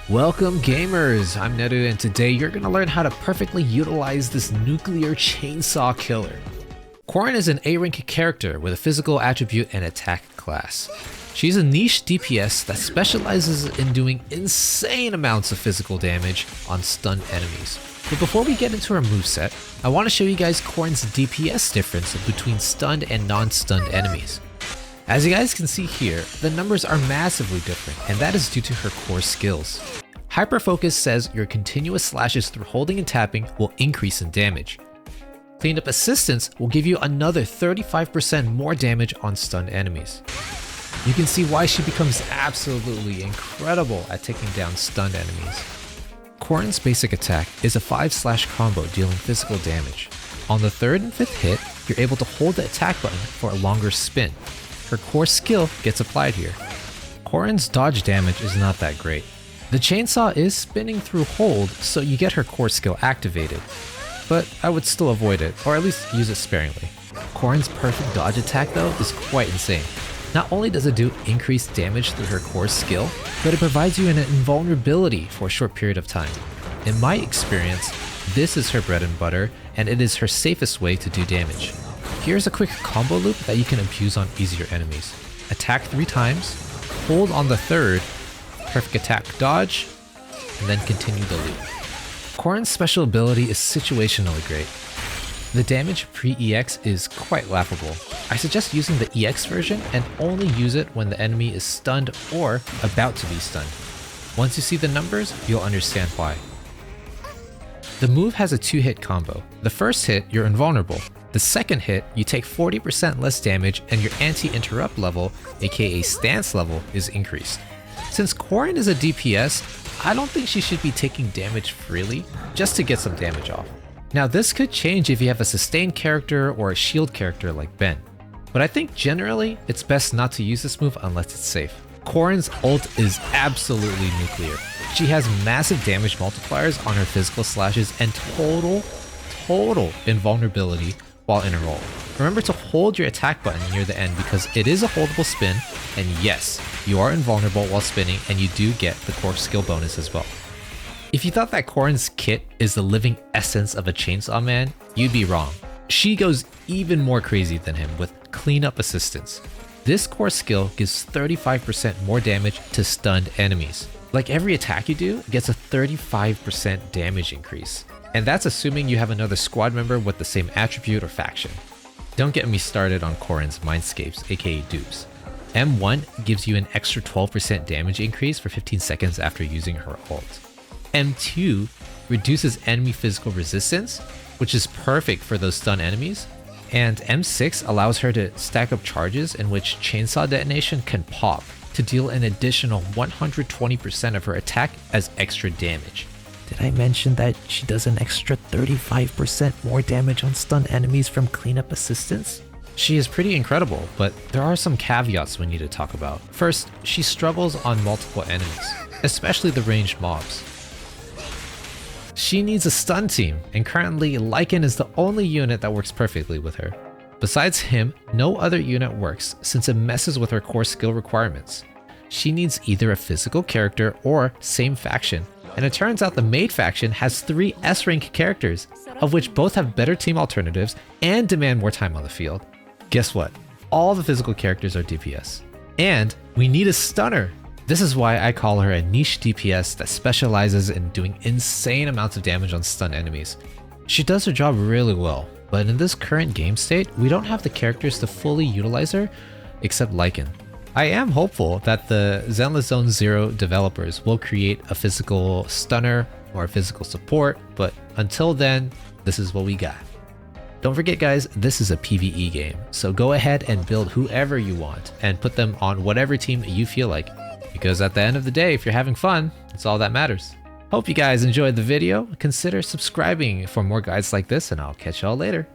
Welcome gamers, I'm Neru and today you're going to learn how to perfectly utilize this nuclear chainsaw killer. Corin is an A-rank character with a physical attribute and attack class. She's a niche DPS that specializes in doing insane amounts of physical damage on stunned enemies. But before we get into her moveset, I want to show you guys Corin's DPS difference between stunned and non-stunned enemies. As you guys can see here, the numbers are massively different, and that is due to her core skills. Hyper Focus says your continuous slashes through holding and tapping will increase in damage. Cleanup Assistance will give you another 35% more damage on stunned enemies. You can see why she becomes absolutely incredible at taking down stunned enemies. Corin's basic attack is a 5-slash combo dealing physical damage. On the 3rd and 5th hit, you're able to hold the attack button for a longer spin. Her core skill gets applied here. Corin's dodge damage is not that great. The chainsaw is spinning through hold, so you get her core skill activated, but I would still avoid it, or at least use it sparingly. Corin's perfect dodge attack though is quite insane. Not only does it do increased damage through her core skill, but it provides you an invulnerability for a short period of time. In my experience, this is her bread and butter, and it is her safest way to do damage. Here's a quick combo loop that you can abuse on easier enemies. Attack 3 times, hold on the 3rd, perfect attack dodge, and then continue the loop. Corin's special ability is situationally great. The damage pre-EX is quite laughable. I suggest using the EX version and only use it when the enemy is stunned or about to be stunned. Once you see the numbers, you'll understand why. The move has a 2-hit combo. The first hit, you're invulnerable. The second hit, you take 40% less damage and your anti-interrupt level, aka stance level, is increased. Since Corin is a DPS, I don't think she should be taking damage freely, just to get some damage off. Now this could change if you have a sustained character or a shield character like Ben, but I think generally it's best not to use this move unless it's safe. Corin's ult is absolutely nuclear. She has massive damage multipliers on her physical slashes and total invulnerability while in a roll. Remember to hold your attack button near the end because it is a holdable spin, and yes, you are invulnerable while spinning and you do get the core skill bonus as well. If you thought that Corin's kit is the living essence of a chainsaw man, you'd be wrong. She goes even more crazy than him with Cleanup Assistance. This core skill gives 35% more damage to stunned enemies. Like every attack you do, it gets a 35% damage increase. And that's assuming you have another squad member with the same attribute or faction. Don't get me started on Corin's Mindscapes, aka dupes. M1 gives you an extra 12% damage increase for 15 seconds after using her ult. M2 reduces enemy physical resistance, which is perfect for those stun enemies. And M6 allows her to stack up charges in which chainsaw detonation can pop to deal an additional 120% of her attack as extra damage. Did I mention that she does an extra 35% more damage on stunned enemies from Cleanup Assistance? She is pretty incredible, but there are some caveats we need to talk about. First, she struggles on multiple enemies, especially the ranged mobs. She needs a stun team, and currently Lycan is the only unit that works perfectly with her. Besides him, no other unit works since it messes with her core skill requirements. She needs either a physical character or same faction, and it turns out the maid faction has 3 S-rank characters, of which both have better team alternatives and demand more time on the field. Guess what? All the physical characters are DPS. And we need a stunner! This is why I call her a niche DPS that specializes in doing insane amounts of damage on stunned enemies. She does her job really well, but in this current game state, we don't have the characters to fully utilize her, except Lycan. I am hopeful that the Zenless Zone 0 developers will create a physical stunner or a physical support, but until then, this is what we got. Don't forget guys, this is a PvE game, so go ahead and build whoever you want and put them on whatever team you feel like, because at the end of the day, if you're having fun, it's all that matters. Hope you guys enjoyed the video. Consider subscribing for more guides like this, and I'll catch y'all later.